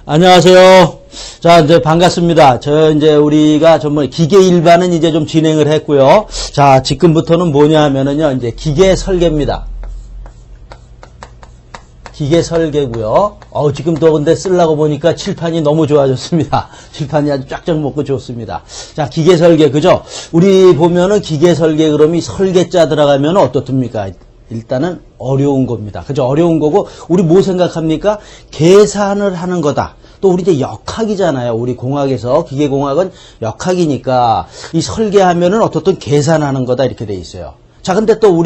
안녕하세요. 자, 이제 반갑습니다. 이제 우리가 전부 기계 일반은 이제 좀 진행을 했고요. 자, 지금부터는 뭐냐 하면은요, 이제 기계 설계입니다. 기계 설계고요. 지금 또 근데 쓰려고 보니까 칠판이 너무 좋아졌습니다. 칠판이 아주 쫙쫙 먹고 좋습니다. 자, 기계 설계, 그죠? 우리 보면은 기계 설계 그러면 이 설계자 들어가면 어떻습니까? 일단은 어려운 겁니다. 그죠? 어려운 거고, 우리 뭐 생각합니까? 계산을 하는 거다. 또 우리 이제 역학이잖아요. 우리 공학에서, 기계공학은 역학이니까, 이 설계하면은 어떻든 계산하는 거다. 이렇게 돼 있어요. 자, 근데 또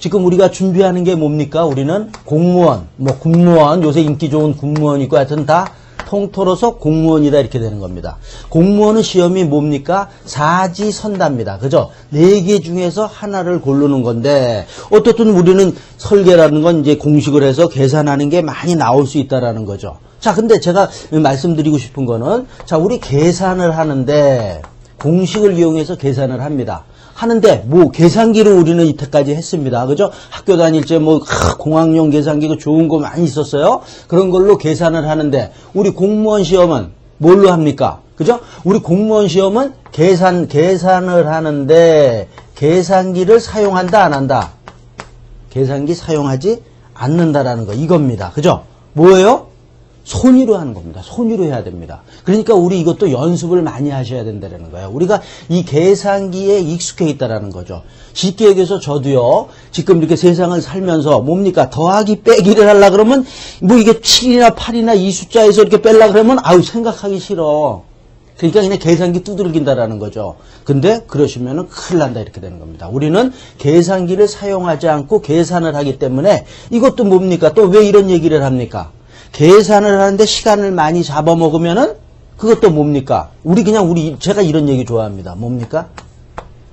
지금 우리가 준비하는 게 뭡니까? 우리는 공무원, 군무원, 요새 인기 좋은 군무원 있고 하여튼 다 통틀어서 공무원이다. 이렇게 되는 겁니다. 공무원은 시험이 뭡니까? 사지선답니다. 그죠? 4개 중에서 하나를 고르는 건데, 어떻든 우리는 설계라는 건 이제 공식을 해서 계산하는 게 많이 나올 수 있다라는 거죠. 자, 근데 제가 말씀드리고 싶은 거는, 자, 우리 계산을 하는데, 공식을 이용해서 계산을 합니다. 하는데 계산기로 우리는 이때까지 했습니다. 그죠? 학교 다닐 때 공학용 계산기가 좋은 거 많이 있었어요. 그런 걸로 계산을 하는데 우리 공무원 시험은 뭘로 합니까? 그죠? 우리 공무원 시험은 계산을 하는데 계산기를 사용한다 안 한다? 계산기 사용하지 않는다라는 거 이겁니다. 그죠? 뭐예요? 손으로 하는 겁니다. 손으로 해야 됩니다. 그러니까 우리 이것도 연습을 많이 하셔야 된다는 거예요. 우리가 이 계산기에 익숙해 있다라는 거죠. 쉽게 얘기해서 저도요, 지금 이렇게 세상을 살면서 뭡니까? 더하기 빼기를 하려고 그러면, 이게 7이나 8이나 이 숫자에서 이렇게 빼려고 그러면, 생각하기 싫어. 그러니까 그냥 계산기 두들긴다라는 거죠. 근데 그러시면은 큰일 난다 이렇게 되는 겁니다. 우리는 계산기를 사용하지 않고 계산을 하기 때문에 이것도 뭡니까? 또 왜 이런 얘기를 합니까? 계산을 하는데 시간을 많이 잡아먹으면은 그것도 뭡니까? 제가 이런 얘기 좋아합니다. 뭡니까?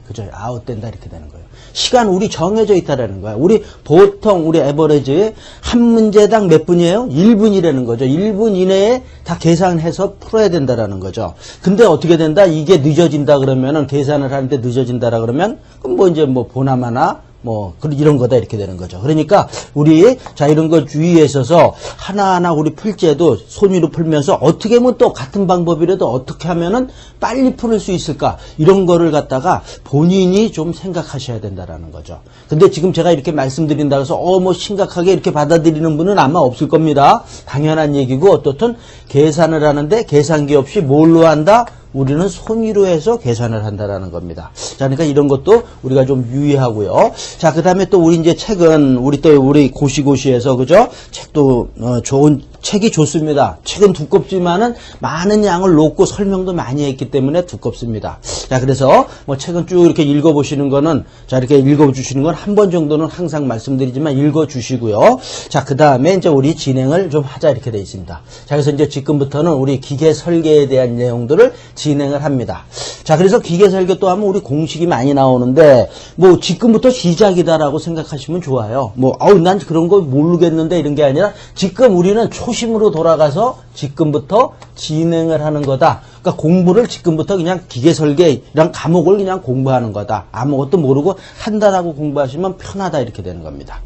그죠? 아웃된다 이렇게 되는 거예요. 시간 우리 정해져 있다라는 거예요. 보통 우리 에버리지 한 문제당 몇 분이에요? 1분이라는 거죠. 1분 이내에 다 계산해서 풀어야 된다라는 거죠. 근데 어떻게 된다? 이게 늦어진다 그러면은 계산을 하는데 늦어진다라 그러면 그럼 보나마나 이런 거다 이렇게 되는 거죠. 그러니까 이런 거 주의에 있어서 하나하나 우리 풀 때도 손으로 풀면서 어떻게 하면 또 같은 방법이라도 어떻게 하면은 빨리 풀을 수 있을까? 이런 거를 갖다가 본인이 좀 생각하셔야 된다라는 거죠. 근데 지금 제가 이렇게 말씀드린다고 해서 심각하게 이렇게 받아들이는 분은 아마 없을 겁니다. 당연한 얘기고 어떻든 계산을 하는데 계산기 없이 뭘로 한다? 우리는 손으로 해서 계산을 한다라는 겁니다. 자, 그러니까 이런 것도 우리가 좀 유의하고요. 자, 그 다음에 또 우리 이제 책은 우리 고시고시에서, 그죠? 책도, 좋은, 책이 좋습니다. 책은 두껍지만은 많은 양을 놓고 설명도 많이 했기 때문에 두껍습니다. 자, 그래서 책은 쭉 이렇게 읽어보시는 거는, 자, 이렇게 읽어주시는 건 한 번 정도는 항상 말씀드리지만 읽어주시고요. 자, 그 다음에 이제 우리 진행을 좀 하자 이렇게 되어 있습니다. 자, 그래서 이제 지금부터는 우리 기계 설계에 대한 내용들을 진행을 합니다. 자, 그래서 기계 설계 또 하면 우리 공식이 많이 나오는데, 지금부터 시작이다라고 생각하시면 좋아요. 난 그런 거 모르겠는데 이런 게 아니라 지금 우리는 초심으로 돌아가서 지금부터 진행을 하는 거다. 그러니까 공부를 지금부터 그냥 기계 설계랑 과목을 그냥 공부하는 거다. 아무것도 모르고 한다라고 공부하시면 편하다 이렇게 되는 겁니다.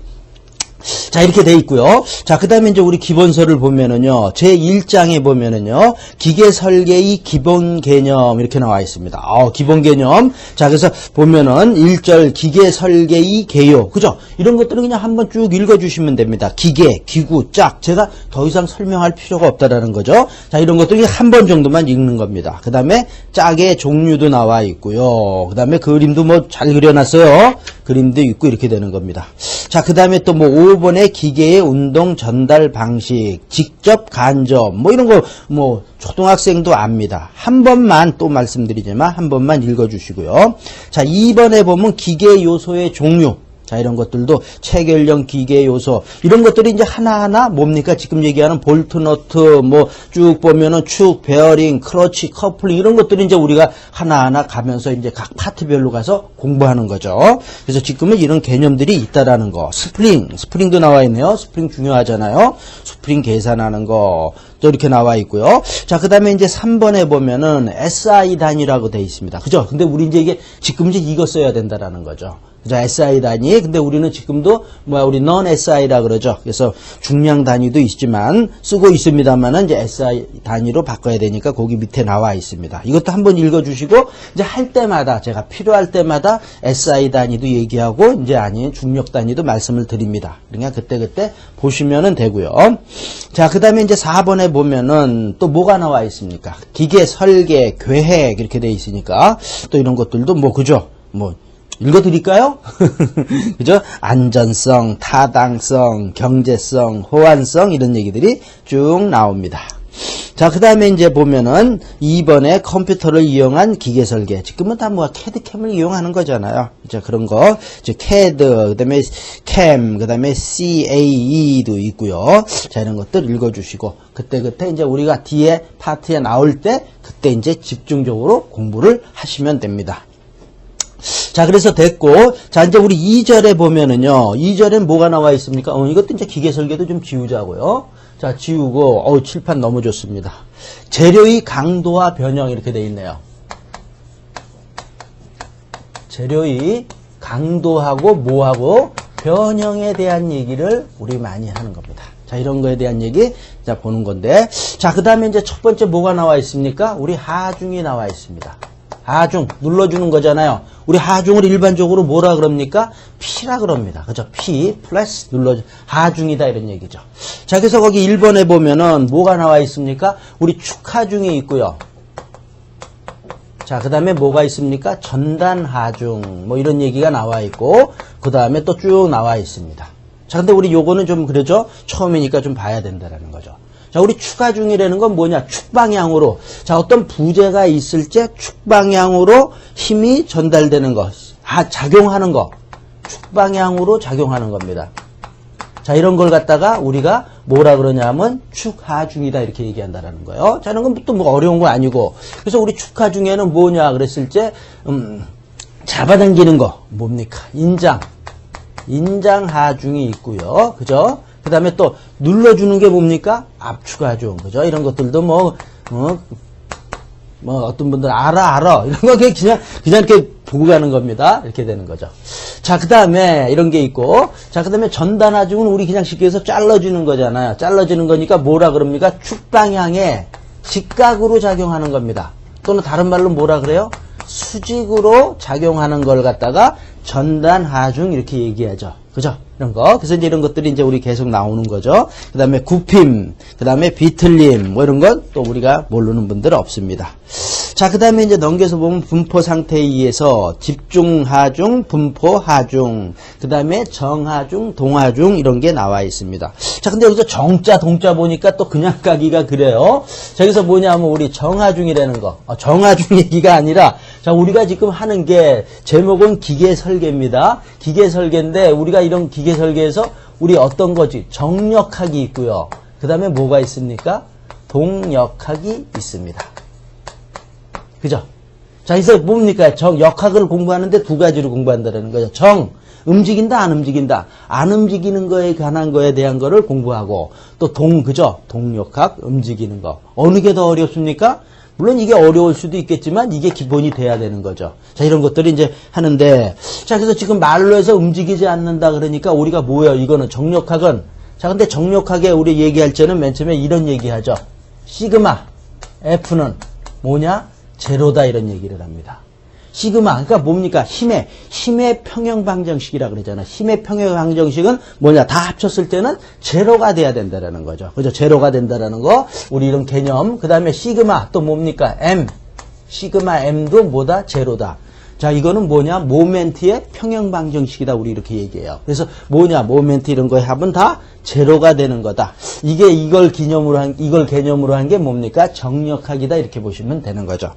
자, 이렇게 돼 있고요. 자, 그 다음에 이제 우리 기본서를 보면은요, 제1장에 보면은요, 기계 설계의 기본 개념, 이렇게 나와 있습니다. 기본 개념. 자, 그래서 보면은 1절 기계 설계의 개요. 그죠? 이런 것들은 그냥 한번 쭉 읽어주시면 됩니다. 기계, 기구, 짝. 제가 더 이상 설명할 필요가 없다라는 거죠. 자, 이런 것들이 한 번 정도만 읽는 겁니다. 그 다음에 짝의 종류도 나와 있고요. 그 다음에 그림도 잘 그려놨어요. 그림도 있고 이렇게 되는 겁니다. 자, 그 다음에 또 5번에 기계의 운동 전달 방식, 직접 간접, 이런 거, 초등학생도 압니다. 한 번만 또 말씀드리지만 한 번만 읽어주시고요. 자, 2번에 보면 기계 요소의 종류. 자, 이런 것들도 체결형 기계 요소, 이런 것들이 이제 하나하나 뭡니까? 지금 얘기하는 볼트, 너트, 쭉 보면은 축, 베어링, 크러치, 커플링, 이런 것들이 이제 우리가 하나하나 가면서 이제 각 파트별로 가서 공부하는 거죠. 그래서 지금은 이런 개념들이 있다라는 거. 스프링도 나와 있네요. 스프링 중요하잖아요. 스프링 계산하는 거. 또 이렇게 나와 있고요. 자, 그 다음에 이제 3번에 보면은 SI 단위라고 되어 있습니다. 그죠? 근데 우리 이제 이게 지금 이제 이거 써야 된다라는 거죠. 그죠? SI 단위. 근데 우리는 지금도 우리 non SI라 그러죠. 그래서 중량 단위도 있지만 쓰고 있습니다만은 이제 SI 단위로 바꿔야 되니까 거기 밑에 나와 있습니다. 이것도 한번 읽어주시고 이제 할 때마다 제가 필요할 때마다 SI 단위도 얘기하고 이제 아닌 중력 단위도 말씀을 드립니다. 그러니까 그때 보시면은 되고요. 자, 그다음에 이제 4번에 보면은 또 뭐가 나와 있습니까? 기계 설계, 계획 이렇게 돼 있으니까 또 이런 것들도 그죠? 읽어드릴까요? 그죠? 안전성, 타당성, 경제성, 호환성 이런 얘기들이 쭉 나옵니다. 자, 그 다음에 이제 보면은 2번에 컴퓨터를 이용한 기계 설계. 지금은 다 CAD/CAM을 이용하는 거잖아요. 이제 그런 거, 즉 CAD, 그 다음에 CAM, 그 다음에 CAE도 있고요. 자, 이런 것들 읽어주시고 그때 이제 우리가 뒤에 파트에 나올 때 그때 이제 집중적으로 공부를 하시면 됩니다. 자, 그래서 됐고, 자, 이제 우리 2절에 보면은요, 2절엔 뭐가 나와 있습니까? 이것도 이제 기계 설계도 좀 지우자고요. 자, 지우고, 칠판 너무 좋습니다. 재료의 강도와 변형 이렇게 돼 있네요. 재료의 강도하고 뭐하고 변형에 대한 얘기를 우리 많이 하는 겁니다. 자, 이런 거에 대한 얘기, 자, 보는 건데. 자, 그 다음에 이제 첫 번째 뭐가 나와 있습니까? 우리 하중이 나와 있습니다. 하중 눌러주는 거잖아요. 우리 하중을 일반적으로 뭐라 그럽니까? P라 그럽니다. 그죠? P 플러스 눌러주 하중이다 이런 얘기죠. 자, 그래서 거기 1번에 보면은 뭐가 나와 있습니까? 우리 축하중이 있고요. 자, 그 다음에 뭐가 있습니까? 전단 하중 이런 얘기가 나와 있고 그 다음에 또 쭉 나와 있습니다. 자, 근데 우리 요거는 좀 그러죠? 처음이니까 좀 봐야 된다라는 거죠. 자, 우리 축하중이라는 건 뭐냐? 축방향으로. 자, 어떤 부재가 있을 때 축방향으로 힘이 전달되는 것. 작용하는 거. 축방향으로 작용하는 겁니다. 자, 이런 걸 갖다가 우리가 뭐라 그러냐면 축하중이다 이렇게 얘기한다라는 거예요. 자, 이런 건 또 어려운 거 아니고. 그래서 우리 축하중에는 뭐냐 그랬을 때, 잡아당기는 거. 뭡니까? 인장하중이 있고요. 그죠? 그 다음에 또 눌러주는 게 뭡니까? 압축하중. 그죠? 이런 것들도 어떤 분들 알아. 이런 거 그냥 이렇게 보고 가는 겁니다. 이렇게 되는 거죠. 자, 그 다음에 이런 게 있고. 자, 그 다음에 전단하중은 우리 그냥 쉽게 해서 잘라주는 거잖아요. 잘라주는 거니까 뭐라 그럽니까? 축방향에 직각으로 작용하는 겁니다. 또는 다른 말로 뭐라 그래요? 수직으로 작용하는 걸 갖다가 전단하중 이렇게 얘기하죠. 그죠? 이런 거. 그래서 이제 이런 것들이 이제 우리 계속 나오는 거죠. 그 다음에 굽힘, 그 다음에 비틀림, 이런 건 또 우리가 모르는 분들은 없습니다. 자, 그 다음에 이제 넘겨서 보면 분포 상태에 의해서 집중하중, 분포하중, 그 다음에 정하중, 동하중, 이런 게 나와 있습니다. 자, 근데 여기서 정자, 동자 보니까 또 그냥 가기가 그래요. 자, 여기서 뭐냐면 우리 정하중이라는 거. 정하중 얘기가 아니라, 자, 우리가 지금 하는 게 제목은 기계 설계입니다. 기계 설계인데 우리가 이런 기계 설계에서 우리 어떤 거지? 정력학이 있고요. 그 다음에 뭐가 있습니까? 동력학이 있습니다. 그죠? 자, 그래서 뭡니까? 역학을 공부하는데 두 가지로 공부한다는 거죠. 움직인다, 안 움직인다. 안 움직이는 거에 관한 거에 대한 거를 공부하고, 또 그죠? 동력학, 움직이는 거. 어느 게 더 어렵습니까? 물론 이게 어려울 수도 있겠지만 이게 기본이 돼야 되는 거죠. 자, 이런 것들이 이제 하는데, 자, 그래서 지금 말로 해서 움직이지 않는다 그러니까 우리가 뭐예요? 이거는 정력학은. 자, 근데 정력학에 우리 얘기할 때는 맨 처음에 이런 얘기하죠. 시그마 F는 뭐냐? 제로다 이런 얘기를 합니다. 시그마, 그러니까 뭡니까? 힘의 평형방정식이라 그러잖아. 힘의 평형방정식은 뭐냐? 다 합쳤을 때는 제로가 돼야 된다라는 거죠. 그죠? 제로가 된다라는 거. 우리 이런 개념. 그 다음에 시그마, 또 뭡니까? 시그마 M도 뭐다? 제로다. 자, 이거는 뭐냐? 모멘트의 평형방정식이다. 우리 이렇게 얘기해요. 그래서 뭐냐? 모멘트 이런 거의 합은 다 제로가 되는 거다. 이걸 개념으로 한 게 뭡니까? 정력학이다. 이렇게 보시면 되는 거죠.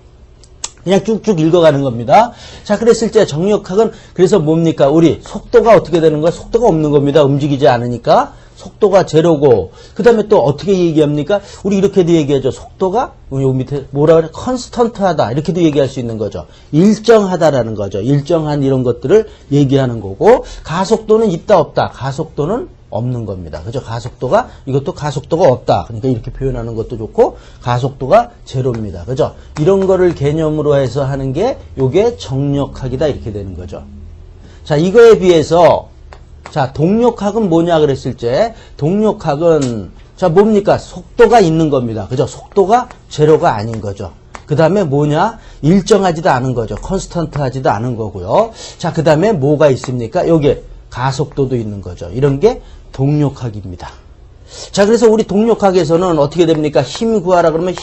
그냥 쭉쭉 읽어가는 겁니다. 자, 그랬을 때 정력학은 그래서 뭡니까? 우리 속도가 어떻게 되는 거야? 속도가 없는 겁니다. 움직이지 않으니까. 속도가 제로고, 그 다음에 또 어떻게 얘기합니까? 우리 이렇게도 얘기하죠. 속도가, 여기 밑에 뭐라 그래? 컨스턴트하다. 이렇게도 얘기할 수 있는 거죠. 일정하다라는 거죠. 일정한 이런 것들을 얘기하는 거고, 가속도는 있다, 없다. 가속도는 없는 겁니다. 그죠? 가속도가, 이것도 가속도가 없다. 그러니까 이렇게 표현하는 것도 좋고, 가속도가 제로입니다. 그죠? 이런 거를 개념으로 해서 하는 게, 요게 정력학이다. 이렇게 되는 거죠. 자, 이거에 비해서 자, 동력학은 뭐냐 그랬을 때 동력학은 자, 뭡니까? 속도가 있는 겁니다. 그죠? 속도가 제로가 아닌 거죠. 그 다음에 뭐냐? 일정하지도 않은 거죠. 컨스턴트 하지도 않은 거고요. 자, 그 다음에 뭐가 있습니까? 여기에 가속도도 있는 거죠. 이런 게 동력학입니다. 자, 그래서 우리 동력학에서는 어떻게 됩니까? 힘 구하라 그러면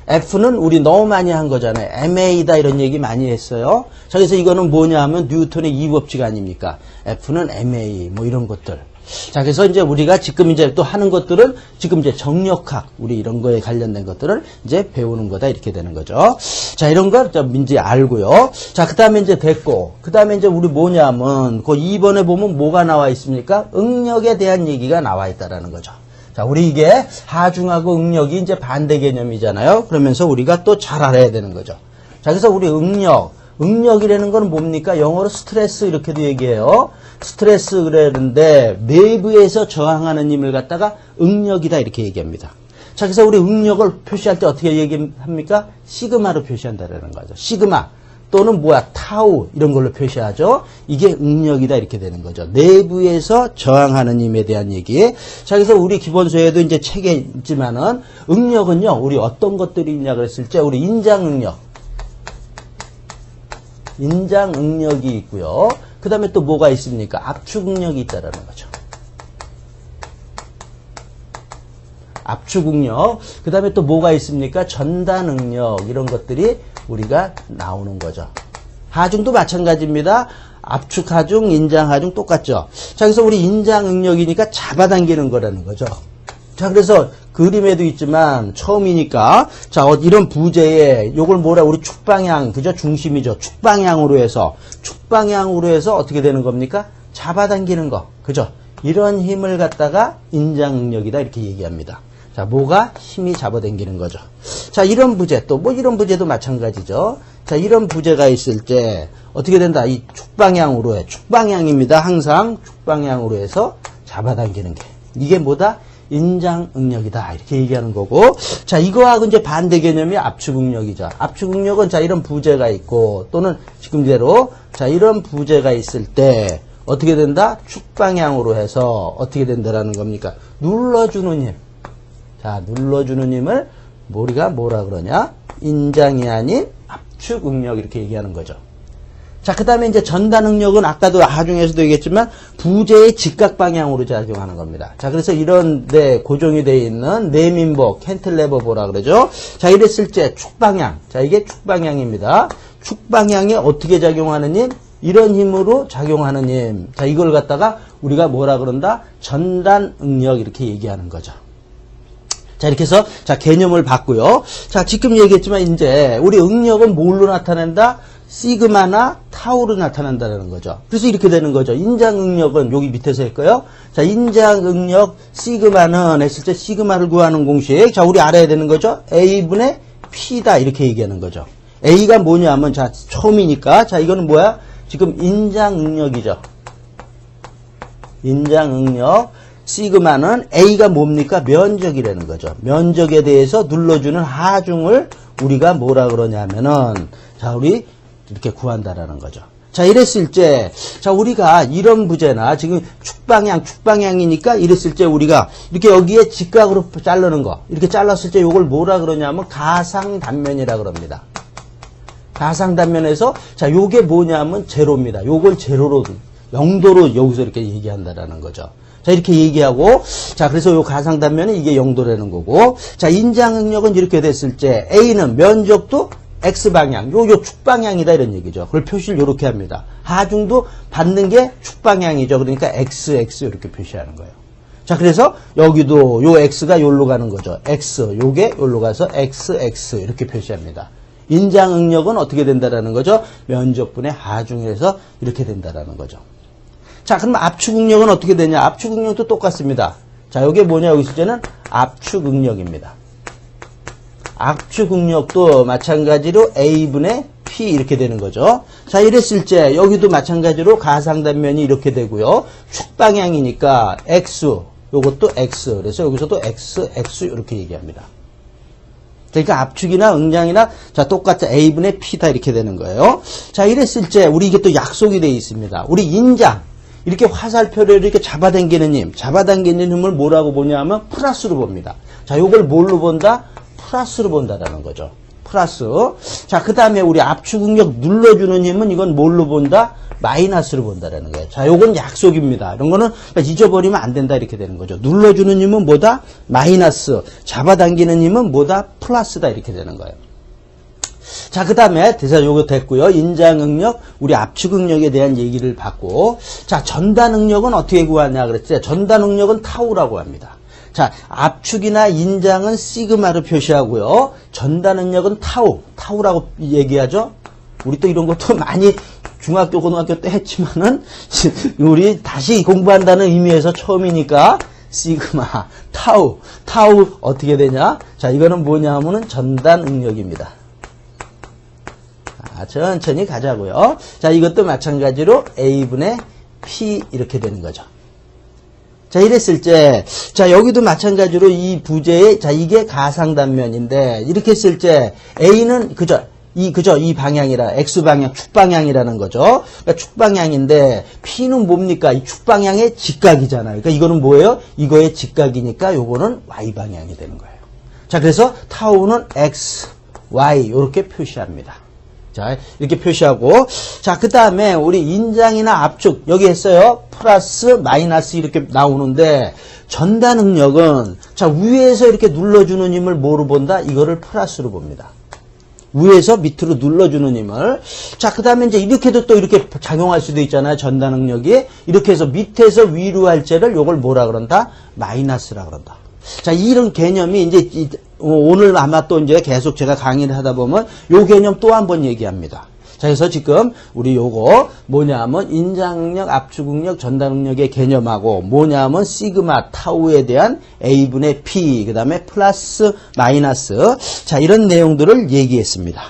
F는 우리 너무 많이 한 거잖아요. MA다 이런 얘기 많이 했어요. 자, 그래서 이거는 뭐냐 하면 뉴턴의 이법칙 아닙니까? F는 MA 뭐 이런 것들. 자, 그래서 이제 우리가 지금 이제 또 하는 것들은 지금 이제 정력학, 우리 이런 거에 관련된 것들을 이제 배우는 거다 이렇게 되는 거죠. 자, 이런 거 좀 이제 알고요. 자, 그 다음에 이제 됐고, 그 다음에 이제 우리 뭐냐 하면 그 2번에 보면 뭐가 나와 있습니까? 응력에 대한 얘기가 나와 있다라는 거죠. 자, 우리 이게 하중하고 응력이 이제 반대 개념이잖아요. 그러면서 우리가 또 잘 알아야 되는 거죠. 자, 그래서 우리 응력이라는 건 뭡니까? 영어로 스트레스 이렇게도 얘기해요. 스트레스 그러는데 내부에서 저항하는 힘을 갖다가 응력이다 이렇게 얘기합니다. 자, 그래서 우리 응력을 표시할 때 어떻게 얘기합니까? 시그마로 표시한다라는 거죠. 시그마 또는 뭐야 타우 이런 걸로 표시하죠. 이게 응력이다 이렇게 되는 거죠. 내부에서 저항하는 힘에 대한 얘기. 자, 그래서 우리 기본서에도 이제 책에 있지만은 응력은요 우리 어떤 것들이 있냐 그랬을 때 우리 인장응력이 있고요. 그 다음에 또 뭐가 있습니까? 압축응력이 있다라는 거죠. 압축응력. 그 다음에 또 뭐가 있습니까? 전단응력. 이런 것들이 우리가 나오는 거죠. 하중도 마찬가지입니다. 압축하중, 인장하중 똑같죠. 자, 그래서 우리 인장응력이니까 잡아당기는 거라는 거죠. 자, 그래서 그림에도 있지만 처음이니까 자, 이런 부재에 요걸 뭐라 우리 축방향 그죠? 중심이죠. 축방향으로 해서 어떻게 되는 겁니까? 잡아당기는 거. 그죠? 이런 힘을 갖다가 인장응력이다 이렇게 얘기합니다. 자, 뭐가 힘이 잡아당기는 거죠. 자, 이런 부재 또 뭐 이런 부재도 마찬가지죠. 자, 이런 부재가 있을 때 어떻게 된다? 이 축방향으로 해. 축방향입니다. 항상 축방향으로 해서 잡아당기는 게. 이게 뭐다? 인장응력이다 이렇게 얘기하는 거고. 자, 이거하고 이제 반대 개념이 압축응력이죠. 압축응력은 자, 이런 부재가 있고 또는 지금대로 자, 이런 부재가 있을 때 어떻게 된다? 축방향으로 해서 어떻게 된다라는 겁니까? 눌러주는 힘. 자, 눌러주는 힘을 우리가 뭐라 그러냐? 인장이 아닌 압축응력 이렇게 얘기하는 거죠. 자, 그 다음에 이제 전단응력은 아까도 하중에서도 얘기했지만 부재의 직각 방향으로 작용하는 겁니다. 자, 그래서 이런 데 고정이 되어 있는 네민버, 캔틀레버 뭐라 그러죠? 자, 이랬을 때 축방향. 자, 이게 축방향입니다. 축방향에 어떻게 작용하는 힘? 이런 힘으로 작용하는 힘. 자, 이걸 갖다가 우리가 뭐라 그런다? 전단응력 이렇게 얘기하는 거죠. 자, 이렇게 해서 자, 개념을 봤고요. 자, 지금 얘기했지만 이제 우리 응력은 뭘로 나타낸다? 시그마나 타우로 나타난다는 거죠. 그래서 이렇게 되는 거죠. 인장응력은 여기 밑에서 했고요. 자, 인장응력 시그마는 했을 때 시그마를 구하는 공식. 자, 우리 알아야 되는 거죠. A분의 P다 이렇게 얘기하는 거죠. A가 뭐냐면 자, 처음이니까 자, 이거는 뭐야? 지금 인장응력이죠. 인장응력 시그마는 A가 뭡니까? 면적이라는 거죠. 면적에 대해서 눌러주는 하중을 우리가 뭐라 그러냐면은 자, 우리 이렇게 구한다라는 거죠. 자, 이랬을 때, 자, 우리가 이런 부재나 지금 축방향이니까 이랬을 때 우리가 이렇게 여기에 직각으로 자르는 거, 이렇게 잘랐을 때 이걸 뭐라 그러냐면 가상단면이라 그럽니다. 가상단면에서, 자, 요게 뭐냐면 제로입니다. 요걸 제로로, 0도로 여기서 이렇게 얘기한다라는 거죠. 자, 이렇게 얘기하고, 자, 그래서 요 가상단면은 이게 0도라는 거고, 자, 인장응력은 이렇게 됐을 때 A는 면적도 X방향, 요 축방향이다 이런 얘기죠. 그걸 표시를 요렇게 합니다. 하중도 받는 게 축방향이죠. 그러니까 XX 이렇게 표시하는 거예요. 자, 그래서 여기도 요 X가 요로 가는 거죠. X, 요게 요로 가서 XX 이렇게 표시합니다. 인장응력은 어떻게 된다라는 거죠? 면적분의 하중에서 이렇게 된다라는 거죠. 자, 그럼 압축응력은 어떻게 되냐? 압축응력도 똑같습니다. 자, 요게 뭐냐? 여기 있을 때는 압축응력입니다. 압축응력도 마찬가지로 A분의 P 이렇게 되는 거죠. 자, 이랬을 때 여기도 마찬가지로 가상단면이 이렇게 되고요. 축방향이니까 X, 요것도 X. 그래서 여기서도 X 이렇게 얘기합니다. 그러니까 압축이나 응량이나 자 똑같아 A분의 P다 이렇게 되는 거예요. 자 이랬을 때 우리 이게 또 약속이 되어 있습니다. 우리 인장 이렇게 화살표를 이렇게 잡아당기는 힘을 뭐라고 보냐면 플러스로 봅니다. 자 요걸 뭘로 본다? 플러스로 본다라는 거죠. 플러스. 자 그 다음에 우리 압축 응력 눌러주는 힘은 이건 뭘로 본다? 마이너스로 본다라는 거예요. 자, 요건 약속입니다. 이런 거는 잊어버리면 안 된다 이렇게 되는 거죠. 눌러주는 힘은 뭐다? 마이너스. 잡아당기는 힘은 뭐다? 플러스다 이렇게 되는 거예요. 자, 그 다음에 대사 요거 됐고요. 인장 응력, 우리 압축 응력에 대한 얘기를 받고, 자, 전단 응력은 어떻게 구하냐 그랬죠? 전단 응력은 타우라고 합니다. 자, 압축이나 인장은 시그마로 표시하고요. 전단 응력은 타우라고 얘기하죠. 우리 또 이런 것도 많이 중학교, 고등학교 때 했지만은, 우리 다시 공부한다는 의미에서 처음이니까, 시그마, 타우 어떻게 되냐? 자, 이거는 뭐냐면은 전단 응력입니다. 자, 천천히 가자고요. 자, 이것도 마찬가지로 A분의 P 이렇게 되는 거죠. 자, 이랬을 때, 자, 여기도 마찬가지로 이 부재의, 자, 이게 가상단면인데, 이렇게 했을 때, A는, 이 방향이라, X방향, 축방향이라는 거죠. 그러니까 축방향인데, P는 뭡니까? 이 축방향의 직각이잖아요. 그러니까 이거는 뭐예요? 이거의 직각이니까 요거는 Y방향이 되는 거예요. 자, 그래서 타우는 X, Y, 이렇게 표시합니다. 자, 이렇게 표시하고, 자, 그 다음에 우리 인장이나 압축, 여기 했어요. 플러스, 마이너스 이렇게 나오는데, 전단 응력은, 자, 위에서 이렇게 눌러주는 힘을 뭐로 본다? 이거를 플러스로 봅니다. 위에서 밑으로 눌러주는 힘을. 자, 그 다음에 이제 이렇게도 또 이렇게 작용할 수도 있잖아요. 전단 응력이. 이렇게 해서 밑에서 위로 할 때를 요걸 뭐라 그런다? 마이너스라 그런다. 자, 이런 개념이 이제 오늘 아마 또 이제 계속 제가 강의를 하다 보면 요 개념 또 한 번 얘기합니다. 자, 그래서 지금 우리 요거 뭐냐면 인장응력, 압축응력, 전단응력의 개념하고 뭐냐면 시그마, 타우에 대한 A분의 P, 그 다음에 플러스, 마이너스. 자, 이런 내용들을 얘기했습니다.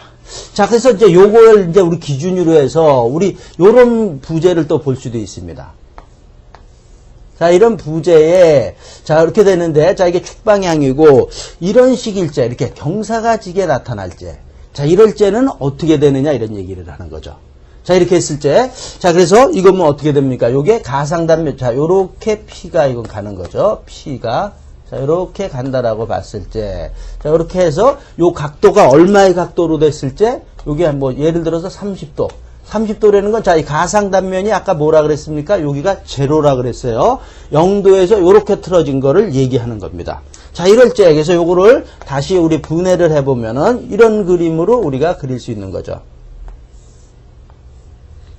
자, 그래서 이제 요걸 이제 우리 기준으로 해서 우리 요런 부재를 또 볼 수도 있습니다. 자, 이런 부재에, 자, 이렇게 되는데, 자, 이게 축방향이고, 이런 식일 때, 이렇게 경사가 지게 나타날 때, 자, 이럴 때는 어떻게 되느냐, 이런 얘기를 하는 거죠. 자, 이렇게 했을 때, 자, 그래서 이건 뭐 어떻게 됩니까? 요게 가상단면, 자, 요렇게 P가 이건 가는 거죠. P가. 자, 요렇게 간다라고 봤을 때, 자, 요렇게 해서 요 각도가 얼마의 각도로 됐을 때, 요게 뭐, 예를 들어서 30도. 30도라는 건, 자, 이 가상단면이 아까 뭐라 그랬습니까? 여기가 제로라 그랬어요. 0도에서 요렇게 틀어진 거를 얘기하는 겁니다. 자, 이럴 때, 그래서 요거를 다시 우리 분해를 해보면은, 이런 그림으로 우리가 그릴 수 있는 거죠.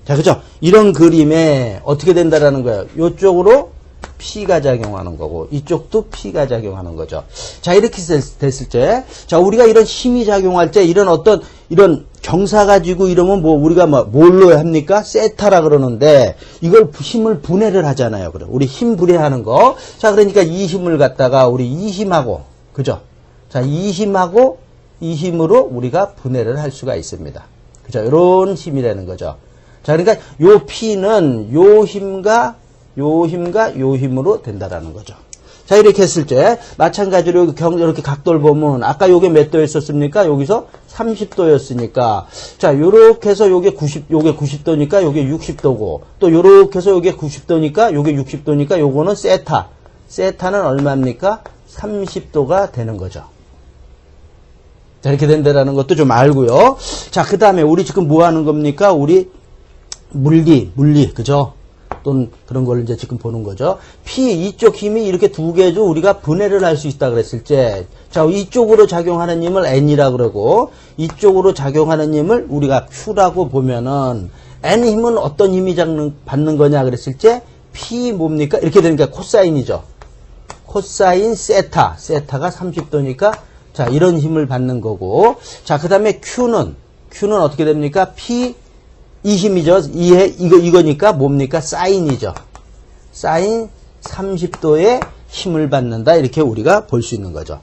자, 그죠? 이런 그림에 어떻게 된다라는 거예요? 요쪽으로 P가 작용하는 거고, 이쪽도 P가 작용하는 거죠. 자, 이렇게 됐을 때, 자, 우리가 이런 힘이 작용할 때, 이런 어떤, 이런 경사 가지고 이러면 뭐, 우리가 뭘로 합니까? 세타라 그러는데, 이걸 힘을 분해를 하잖아요. 그래. 우리 힘 분해하는 거. 자, 그러니까 이 힘을 갖다가 우리 이 힘하고, 그죠? 자, 이 힘하고, 이 힘으로 우리가 분해를 할 수가 있습니다. 그죠? 이런 힘이라는 거죠. 자, 그러니까 요 P는 요 힘과 요 힘으로 된다라는 거죠. 자, 이렇게 했을 때, 마찬가지로 이렇게 각도를 보면, 아까 요게 몇 도였었습니까? 여기서 30도였으니까, 자, 요렇게 해서 요게 90도니까 요게 60도고, 또 요렇게 해서 요게 90도니까 요게 60도니까 요거는 세타. 세타는 얼마입니까? 30도가 되는 거죠. 자, 이렇게 된다라는 것도 좀 알고요. 자, 그 다음에 우리 지금 뭐 하는 겁니까? 우리 물리, 그죠? 또는 그런 걸 이제 지금 보는 거죠. P, 이쪽 힘이 이렇게 두 개죠. 우리가 분해를 할 수 있다 그랬을 때, 자, 이쪽으로 작용하는 힘을 N이라 그러고, 이쪽으로 작용하는 힘을 우리가 Q라고 보면은, N 힘은 어떤 힘이 받는 거냐 그랬을 때, P 뭡니까? 이렇게 되니까 코사인이죠. 코사인 세타. 세타가 30도니까, 자, 이런 힘을 받는 거고, 자, 그 다음에 Q는 어떻게 됩니까? P, 이 힘이죠. 이거니까 뭡니까? 사인이죠. 사인 30도의 힘을 받는다. 이렇게 우리가 볼 수 있는 거죠.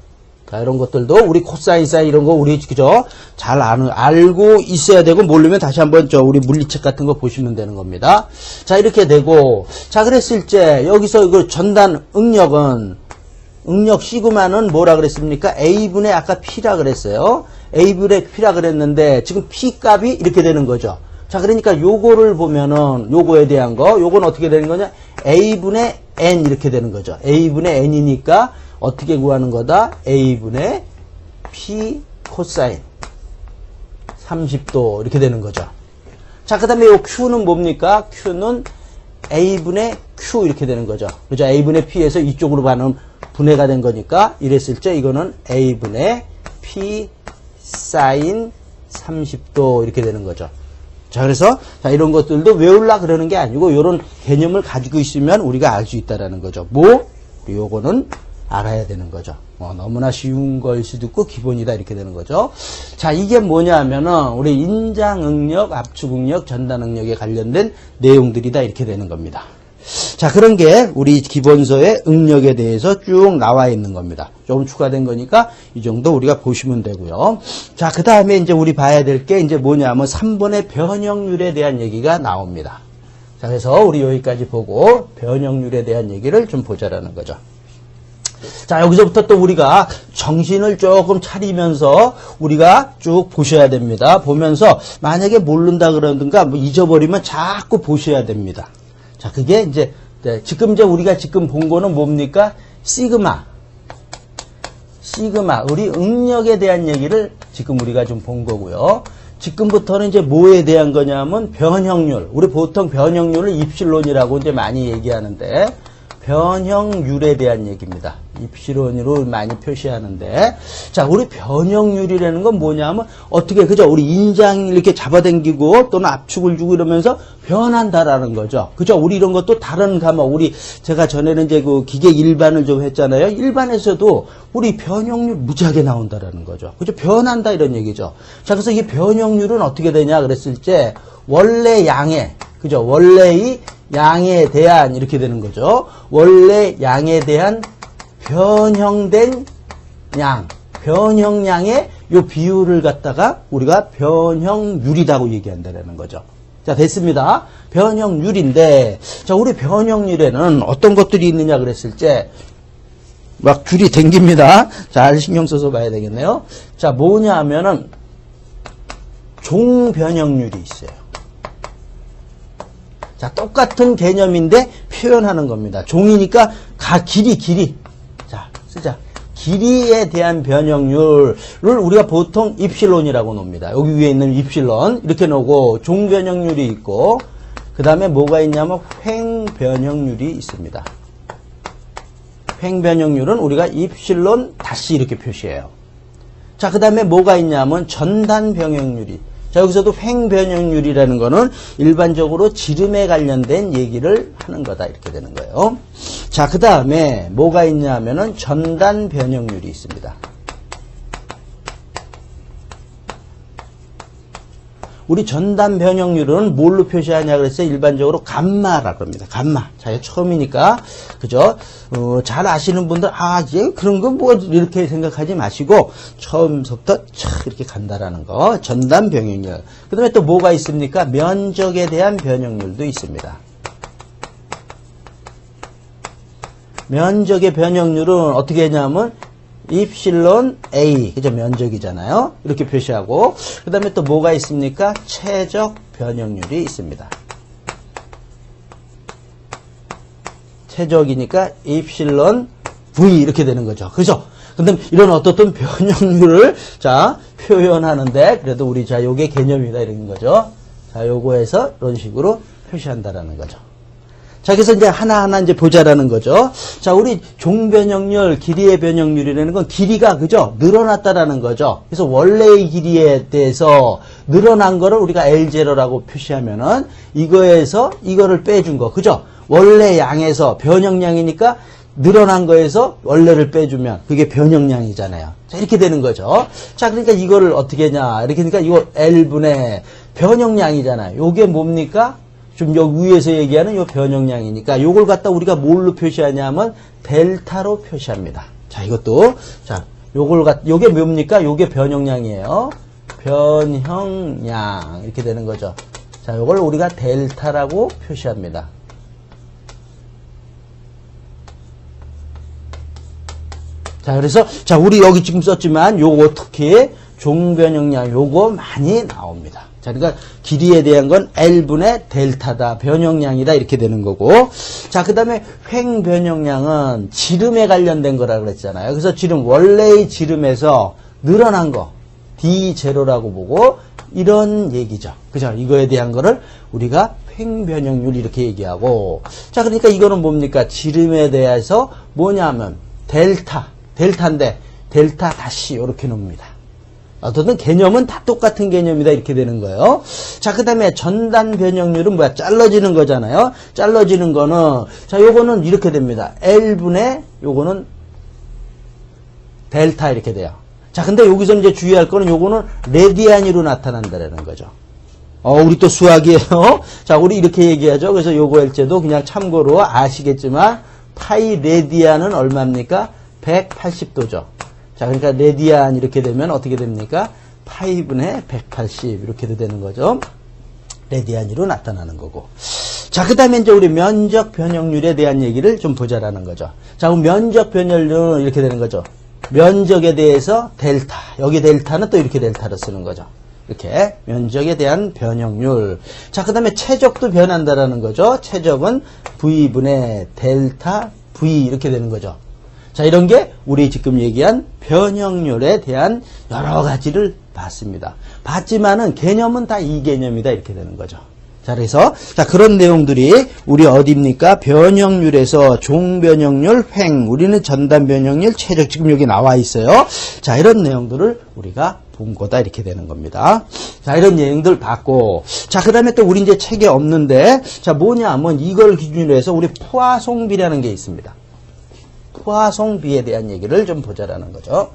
자, 이런 것들도 우리 코사인, 사인 이런 거 우리 그죠? 잘 알고 있어야 되고 모르면 다시 한번 우리 물리책 같은 거 보시면 되는 겁니다. 자, 이렇게 되고 자, 그랬을 때 여기서 이거 전단 응력은 응력 시그마는 뭐라 그랬습니까? A분의 아까 P라 그랬어요. A분의 P라 그랬는데 지금 P 값이 이렇게 되는 거죠. 자, 그러니까 요거를 보면은 요거에 대한 거, 요건 어떻게 되는 거냐? A분의 N 이렇게 되는 거죠. A분의 N이니까 어떻게 구하는 거다? A분의 P 코사인 30도 이렇게 되는 거죠. 자, 그 다음에 요 Q는 뭡니까? Q는 A분의 Q 이렇게 되는 거죠. 그죠? A분의 P에서 이쪽으로 가는 분해가 된 거니까 이랬을 때 이거는 A분의 P 사인 30도 이렇게 되는 거죠. 자, 그래서 자, 이런 것들도 외우려 그러는 게 아니고 이런 개념을 가지고 있으면 우리가 알 수 있다라는 거죠. 뭐? 요거는 알아야 되는 거죠. 너무나 쉬운 걸 수도 있고 기본이다 이렇게 되는 거죠. 자, 이게 뭐냐면은 우리 인장응력, 압축응력, 전단응력에 관련된 내용들이다 이렇게 되는 겁니다. 자, 그런 게 우리 기본서의 응력에 대해서 쭉 나와 있는 겁니다. 조금 추가된 거니까 이 정도 우리가 보시면 되고요. 자, 그 다음에 이제 우리 봐야 될 게 이제 뭐냐면 3번의 변형률에 대한 얘기가 나옵니다. 자, 그래서 우리 여기까지 보고 변형률에 대한 얘기를 좀 보자라는 거죠. 자, 여기서부터 또 우리가 정신을 조금 차리면서 우리가 쭉 보셔야 됩니다. 보면서 만약에 모른다 그러든가 뭐 잊어버리면 자꾸 보셔야 됩니다. 자, 그게 이제 지금 우리가 지금 본 거는 뭡니까? 시그마 우리 응력에 대한 얘기를 지금 우리가 좀 본 거고요. 지금부터는 이제 뭐에 대한 거냐면 변형률. 우리 보통 변형률을 입실론이라고 이제 많이 얘기하는데 변형률에 대한 얘기입니다. 입실론으로 많이 표시하는데, 자, 우리 변형률이라는 건 뭐냐면 어떻게 그죠? 우리 인장 이렇게 잡아당기고 또는 압축을 주고 이러면서 변한다라는 거죠. 그죠? 우리 이런 것도 다른 과목, 우리 제가 전에는 이제 그 기계 일반을 좀 했잖아요. 일반에서도 우리 변형률 무지하게 나온다라는 거죠. 그죠? 변한다 이런 얘기죠. 자, 그래서 이 변형률은 어떻게 되냐 그랬을 때 원래 양의, 그죠? 원래의 양에 대한 이렇게 되는 거죠. 원래 양에 대한 변형된 양, 변형량의 요 비율을 갖다가 우리가 변형률이라고 얘기한다는 거죠. 자, 됐습니다. 변형률인데, 자, 우리 변형률에는 어떤 것들이 있느냐 그랬을 때, 막 줄이 댕깁니다. 잘 신경 써서 봐야 되겠네요. 자, 뭐냐 하면은, 종변형률이 있어요. 자, 똑같은 개념인데 표현하는 겁니다. 종이니까 길이. 자, 쓰자. 길이에 대한 변형률을 우리가 보통 입실론이라고 놉니다. 여기 위에 있는 입실론 이렇게 놓고 종변형률이 있고 그 다음에 뭐가 있냐면 횡변형률이 있습니다. 횡변형률은 우리가 입실론 다시 이렇게 표시해요. 자, 그 다음에 뭐가 있냐면 전단변형률이. 자, 여기서도 횡변형률이라는 거는 일반적으로 지름에 관련된 얘기를 하는 거다 이렇게 되는 거예요. 자, 그 다음에 뭐가 있냐면은 전단변형률이 있습니다. 우리 전단변형률은 뭘로 표시하냐 그랬어요? 일반적으로 감마라고 합니다. 감마. 자, 처음이니까 그죠? 잘 아시는 분들 이제 그런 거 뭐 이렇게 생각하지 마시고 처음부터 착 이렇게 간다라는 거. 전단변형률. 그 다음에 또 뭐가 있습니까? 면적에 대한 변형률도 있습니다. 면적의 변형률은 어떻게 하냐면 입실론 A, 그죠? 면적이잖아요. 이렇게 표시하고 그 다음에 또 뭐가 있습니까? 최적 변형률이 있습니다. 최적이니까 입실론 V 이렇게 되는 거죠. 그죠? 근데 이런 어떤 변형률을 자 표현하는데 그래도 우리 자 요게 개념이다 이런 거죠. 자, 요거에서 이런 식으로 표시한다라는 거죠. 자, 그래서 이제 하나하나 이제 보자라는 거죠. 자, 우리 종변형률, 길이의 변형률이라는 건 길이가, 그죠? 늘어났다라는 거죠. 그래서 원래의 길이에 대해서 늘어난 거를 우리가 L0라고 표시하면은 이거에서 이거를 빼준 거, 그죠? 원래 양에서 변형량이니까 늘어난 거에서 원래를 빼주면 그게 변형량이잖아요. 자, 이렇게 되는 거죠. 자, 그러니까 이거를 어떻게 하냐. 이렇게 하니까 이거 L분의 변형량이잖아요. 요게 뭡니까? 좀 여기 위에서 얘기하는 요 변형량이니까 요걸 갖다 우리가 뭘로 표시하냐면 델타로 표시합니다. 자, 이것도 자, 요게 뭡니까? 요게 변형량이에요. 변형량 이렇게 되는 거죠. 자, 요걸 우리가 델타라고 표시합니다. 자, 그래서, 자, 우리 여기 지금 썼지만, 요거 특히, 종변형량, 요거 많이 나옵니다. 자, 그러니까, 길이에 대한 건 L분의 델타다, 변형량이다, 이렇게 되는 거고. 자, 그 다음에, 횡변형량은 지름에 관련된 거라 그랬잖아요. 그래서 지름, 원래의 지름에서 늘어난 거, D0라고 보고, 이런 얘기죠. 그죠? 이거에 대한 거를 우리가 횡변형률 이렇게 얘기하고. 자, 그러니까 이거는 뭡니까? 지름에 대해서 뭐냐면, 델타인데 델타 다시 이렇게 놉니다. 어떤 개념은 다 똑같은 개념이다 이렇게 되는 거예요. 자, 그 다음에 전단 변형률은 뭐야? 잘라지는 거잖아요. 잘라지는 거는 자, 요거는 이렇게 됩니다. L분의 요거는 델타 이렇게 돼요. 자, 근데 여기서 이제 주의할 거는 요거는 레디안으로 나타난다라는 거죠. 우리 또 수학이에요. 자, 우리 이렇게 얘기하죠. 그래서 요거 일제도 그냥 참고로 아시겠지만 파이 레디안은 얼마입니까? 180도죠. 자, 그러니까 레디안 이렇게 되면 어떻게 됩니까? 파이분의 180 이렇게도 되는 거죠. 레디안으로 나타나는 거고. 자, 그 다음에 이제 우리 면적 변형률에 대한 얘기를 좀 보자라는 거죠. 자, 그럼 면적 변형률은 이렇게 되는 거죠. 면적에 대해서 델타. 여기 델타는 또 이렇게 델타로 쓰는 거죠. 이렇게 면적에 대한 변형률. 자, 그 다음에 최적도 변한다라는 거죠. 최적은 V분의 델타 V 이렇게 되는 거죠. 자, 이런 게 우리 지금 얘기한 변형률에 대한 여러 가지를 봤습니다. 봤지만은 개념은 다 이 개념이다 이렇게 되는 거죠. 자, 그래서 자, 그런 내용들이 우리 어디입니까? 변형률에서 종변형률, 횡, 우리는 전단 변형률, 최적 지금 여기 나와 있어요. 자, 이런 내용들을 우리가 본 거다 이렇게 되는 겁니다. 자, 이런 내용들 봤고, 자, 그 다음에 또 우리 이제 책에 없는데, 자, 뭐냐면 이걸 기준으로 해서 우리 포화송비라는 게 있습니다. 포화송비에 대한 얘기를 좀 보자라는 거죠.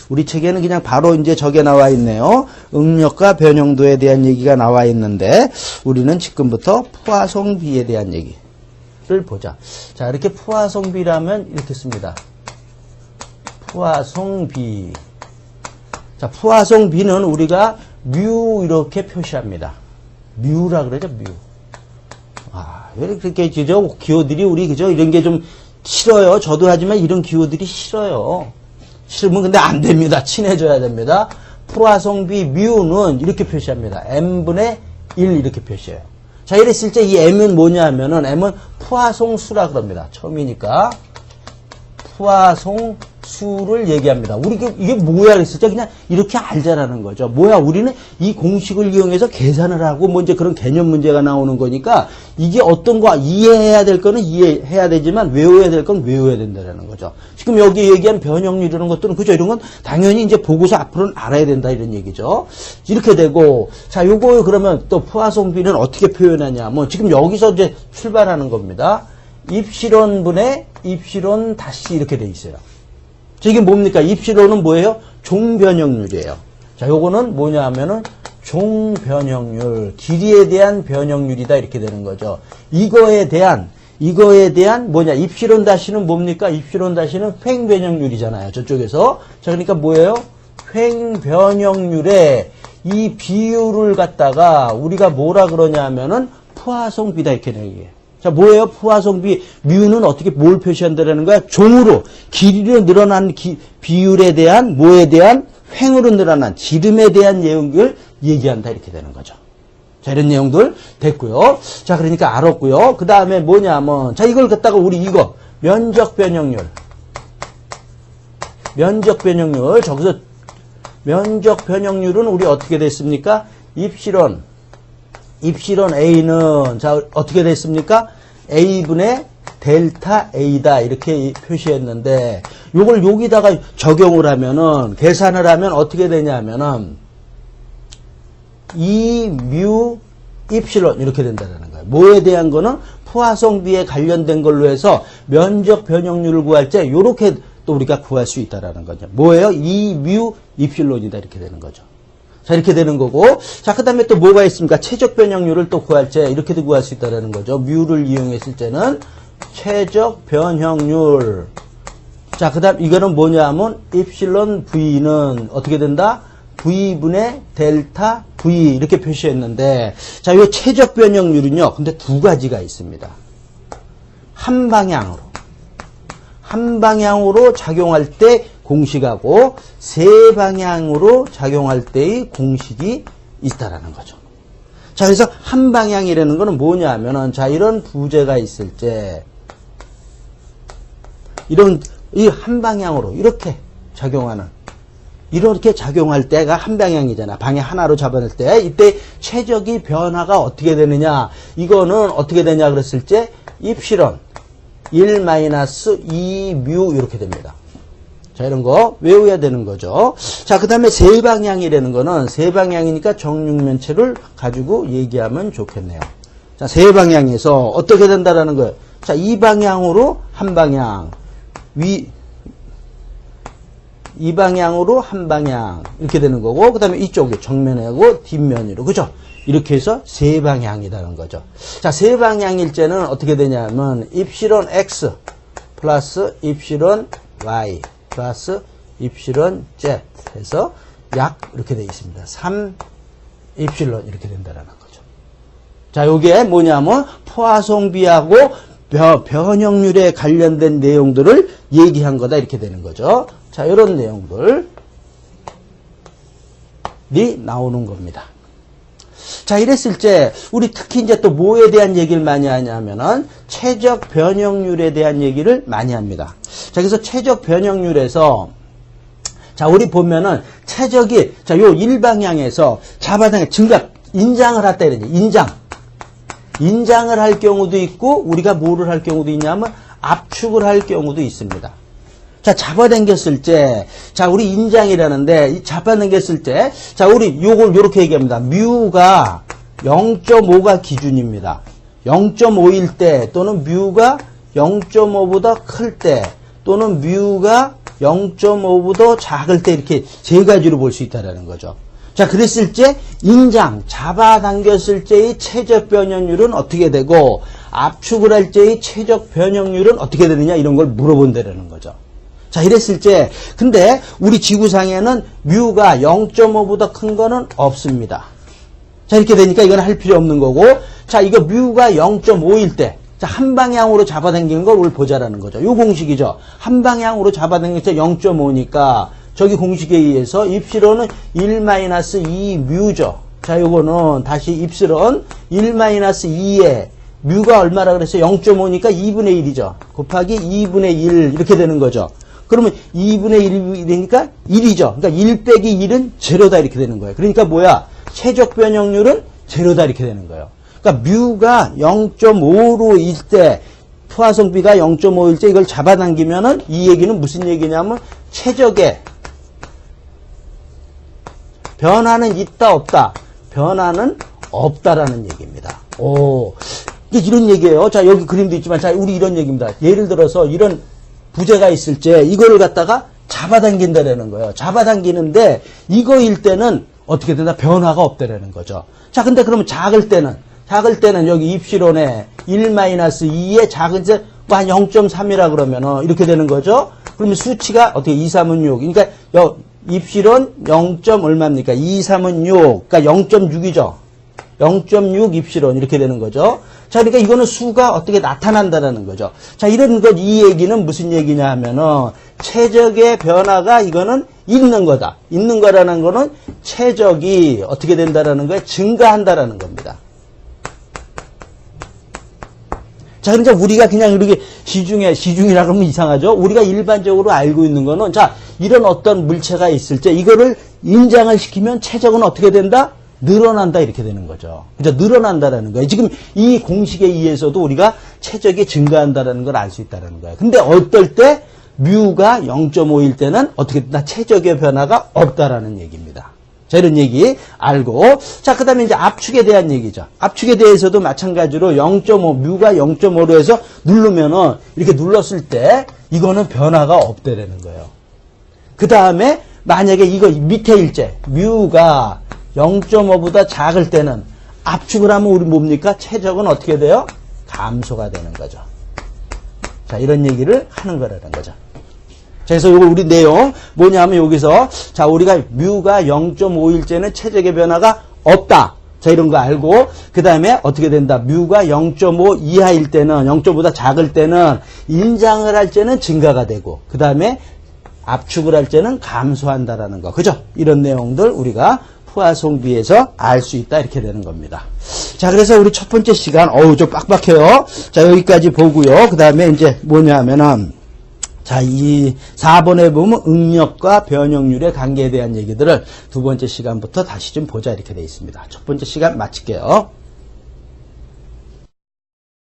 우리 책에는 그냥 바로 이제 저게 나와 있네요. 응력과 변형도에 대한 얘기가 나와 있는데, 우리는 지금부터 포화송비에 대한 얘기를 보자. 자, 이렇게 포화송비라면 이렇게 씁니다. 포화송비. 자, 포화송비는 우리가 뮤 이렇게 표시합니다. 뮤라 그러죠, 뮤. 왜 이렇게 그죠? 기호들이 우리 그죠? 이런 게 좀 싫어요. 저도 하지만 이런 기호들이 싫어요. 싫으면 근데 안 됩니다. 친해져야 됩니다. 포화송비 뮤는 이렇게 표시합니다. m분의 1 이렇게 표시해요. 자, 이랬을 때 이 m은 뭐냐 하면은 m은 포화송수라 그럽니다. 처음이니까 포화송수를 얘기합니다. 우리 이게 뭐야 그랬을 때 그냥 이렇게 알자라는 거죠. 뭐야, 우리는 이 공식을 이용해서 계산을 하고 뭐 이제 그런 개념 문제가 나오는 거니까 이게 어떤 거 이해해야 될 거는 이해해야 되지만 외워야 될 건 외워야 된다는 거죠. 지금 여기 얘기한 변형률 이런 것들은 그죠? 이런 건 당연히 이제 보고서 앞으로는 알아야 된다 이런 얘기죠. 이렇게 되고, 자, 요거 그러면 또 포화송비는 어떻게 표현하냐? 뭐 지금 여기서 이제 출발하는 겁니다. 입실론분의 입실론 다시 이렇게 돼 있어요. 자, 이게 뭡니까? 입실론은 뭐예요? 종변형률이에요. 자, 요거는 뭐냐 하면은 종변형률, 길이에 대한 변형률이다 이렇게 되는 거죠. 이거에 대한 뭐냐? 입실론 다시는 뭡니까? 입실론 다시는 횡변형률이잖아요. 저쪽에서. 자, 그러니까 뭐예요? 횡변형률에 이 비율을 갖다가 우리가 뭐라 그러냐 하면은 포화송비다 이렇게 얘기해요. 자, 뭐예요? 포화송비 뮤는 어떻게 뭘 표시한다라는 거야? 종으로 길이로 늘어난 비율에 대한 뭐에 대한 횡으로 늘어난 지름에 대한 내용을 얘기한다 이렇게 되는 거죠. 자, 이런 내용들 됐고요. 자, 그러니까 알았고요. 그 다음에 뭐냐면 자, 이걸 갖다가 우리 이거 면적 변형률 저기서 면적 변형률은 우리 어떻게 됐습니까? 입실론 A는 자, 어떻게 됐습니까? A분의 델타 A다 이렇게 표시했는데 요걸 여기다가 적용을 하면은 계산을 하면 어떻게 되냐면은 2뮤 입실론 이렇게 된다는 거예요. 뭐에 대한 거는 포화송비에 관련된 걸로 해서 면적 변형률을 구할 때 요렇게 또 우리가 구할 수 있다라는 거죠. 뭐예요? 2뮤 입실론이다 이렇게 되는 거죠. 자, 이렇게 되는 거고. 자, 그 다음에 또 뭐가 있습니까? 최적 변형률을 또 구할 때 이렇게도 구할 수 있다는 거죠. 뮤를 이용했을 때는 최적 변형률. 자, 그 다음 이거는 뭐냐 하면 입실론 V는 어떻게 된다? V분의 델타 V 이렇게 표시했는데 자, 이 최적 변형률은요. 근데 두 가지가 있습니다. 한 한 방향으로 작용할 때 공식하고 세 방향으로 작용할 때의 공식이 있다라는 거죠. 자, 그래서 한 방향이라는 거는 뭐냐 하면은, 자, 이런 부재가 있을 때, 이 한 방향으로 이렇게 작용하는, 이렇게 작용할 때가 한 방향이잖아. 방향 하나로 잡아낼 때, 이때 최적의 변화가 어떻게 되느냐, 이거는 어떻게 되냐 그랬을 때, 입실он 1-2뮤 이렇게 됩니다. 자, 이런 거 외워야 되는 거죠. 자, 그 다음에 세 방향이라는 거는, 세 방향이니까 정육면체를 가지고 얘기하면 좋겠네요. 자, 세 방향에서 어떻게 된다라는 거예요. 자, 이 방향으로 한 방향, 이 방향으로 한 방향, 이렇게 되는 거고, 그 다음에 이쪽에 정면하고 뒷면으로, 그죠? 이렇게 해서 세 방향이라는 거죠. 자, 세 방향일 때는 어떻게 되냐면, 입실он X 플러스 입실он Y 플러스 입실он Z 해서 약 이렇게 되어 있습니다. 3 입실론 이렇게 된다는 거죠. 자, 요게 뭐냐면 포화송비하고 변형률에 관련된 내용들을 얘기한 거다 이렇게 되는 거죠. 자, 이런 내용들이 나오는 겁니다. 자, 이랬을 때 우리 특히 이제 또 뭐에 대한 얘기를 많이 하냐면은 최적 변형률에 대한 얘기를 많이 합니다. 자, 그래서 최적 변형률에서 자, 우리 보면은 최적이 자, 요 일방향에서 잡아당겨 증가 인장을 했다 이러지. 인장을 할 경우도 있고 우리가 뭐를 할 경우도 있냐면 압축을 할 경우도 있습니다. 자, 잡아당겼을 때, 자, 우리 인장이라는데, 이 잡아당겼을 때, 자, 우리 요걸 요렇게 얘기합니다. 뮤가 0.5가 기준입니다. 0.5일 때, 또는 뮤가 0.5보다 클 때, 또는 뮤가 0.5보다 작을 때, 이렇게 세 가지로 볼 수 있다는 거죠. 자, 그랬을 때, 인장, 잡아당겼을 때의 최적 변형률은 어떻게 되고, 압축을 할 때의 최적 변형률은 어떻게 되느냐, 이런 걸 물어본다는 거죠. 자, 이랬을 때, 근데 우리 지구상에는 뮤가 0.5보다 큰 거는 없습니다. 자, 이렇게 되니까 이건 할 필요 없는 거고, 자, 이거 뮤가 0.5일 때, 자, 한 방향으로 잡아당기는 걸 우리 보자라는 거죠. 요 공식이죠. 한 방향으로 잡아당길 때 0.5니까, 저기 공식에 의해서 입실론은 1-2뮤죠. 자, 요거는 다시 입실론 1-2에 뮤가 얼마라 그랬어요? 0.5니까 2분의 1이죠. 곱하기 2분의 1 이렇게 되는 거죠. 그러면 2분의 1이니까 1이죠. 그러니까 1 빼기 1은 제로다 이렇게 되는 거예요. 그러니까 뭐야? 최적 변형률은 제로다 이렇게 되는 거예요. 그러니까 뮤가 0.5로 일 때 포화성비가 0.5일 때 이걸 잡아당기면은 이 얘기는 무슨 얘기냐면 최적의 변화는 있다 없다. 변화는 없다라는 얘기입니다. 오, 이런 얘기예요. 자, 여기 그림도 있지만 자, 우리 이런 얘기입니다. 예를 들어서 이런 부재가 있을 때 이거를 갖다가 잡아당긴다라는 거예요. 잡아당기는데 이거일 때는 어떻게 된다? 변화가 없다라는 거죠. 자, 근데 그러면 작을 때는 여기 입실론에 1-2의 작은 제 한 0.3이라 그러면은 이렇게 되는 거죠. 그러면 수치가 어떻게 2, 3은 6. 그러니까 입실론 0. 얼마입니까? 2, 3은 6. 그러니까 0.6이죠. 0.6 입실론 이렇게 되는 거죠. 자, 그러니까 이거는 수가 어떻게 나타난다는 거죠. 자, 이런 것, 이 얘기는 무슨 얘기냐 하면은, 최적의 변화가 이거는 있는 거다. 있는 거라는 거는 최적이 어떻게 된다라는 거에 증가한다라는 겁니다. 자, 그러니까 우리가 그냥 이렇게 시중이라 그러면 이상하죠? 우리가 일반적으로 알고 있는 거는, 자, 이런 어떤 물체가 있을 때 이거를 인장을 시키면 최적은 어떻게 된다? 늘어난다 이렇게 되는 거죠. 그죠? 늘어난다라는 거예요. 지금 이 공식에 의해서도 우리가 최적이 증가한다라는 걸 알 수 있다는 거예요. 근데 어떨 때 뮤가 0.5일 때는 어떻게 된다? 최적의 변화가 없다라는 얘기입니다. 자, 이런 얘기 알고, 자, 그 다음에 이제 압축에 대한 얘기죠. 압축에 대해서도 마찬가지로 0.5, 뮤가 0.5로 해서 누르면은 이렇게 눌렀을 때 이거는 변화가 없다라는 거예요. 그 다음에 만약에 이거 밑에 일제 뮤가 0.5보다 작을 때는 압축을 하면 우리 뭡니까? 최적은 어떻게 돼요? 감소가 되는 거죠. 자, 이런 얘기를 하는 거라는 거죠. 자, 그래서 요거 우리 내용 뭐냐면 여기서 자, 우리가 뮤가 0.5일 때는 최적의 변화가 없다. 자, 이런 거 알고, 그 다음에 어떻게 된다? 뮤가 0.5 이하일 때는, 0.5보다 작을 때는, 인장을 할 때는 증가가 되고, 그 다음에 압축을 할 때는 감소한다라는 거. 그죠? 이런 내용들 우리가 푸아송비에서 알 수 있다. 이렇게 되는 겁니다. 자, 그래서 우리 첫 번째 시간, 좀 빡빡해요. 자, 여기까지 보고요. 그 다음에 이제 뭐냐 하면은, 자, 이 4번에 보면 응력과 변형률의 관계에 대한 얘기들을 두 번째 시간부터 다시 좀 보자. 이렇게 되어 있습니다. 첫 번째 시간 마칠게요.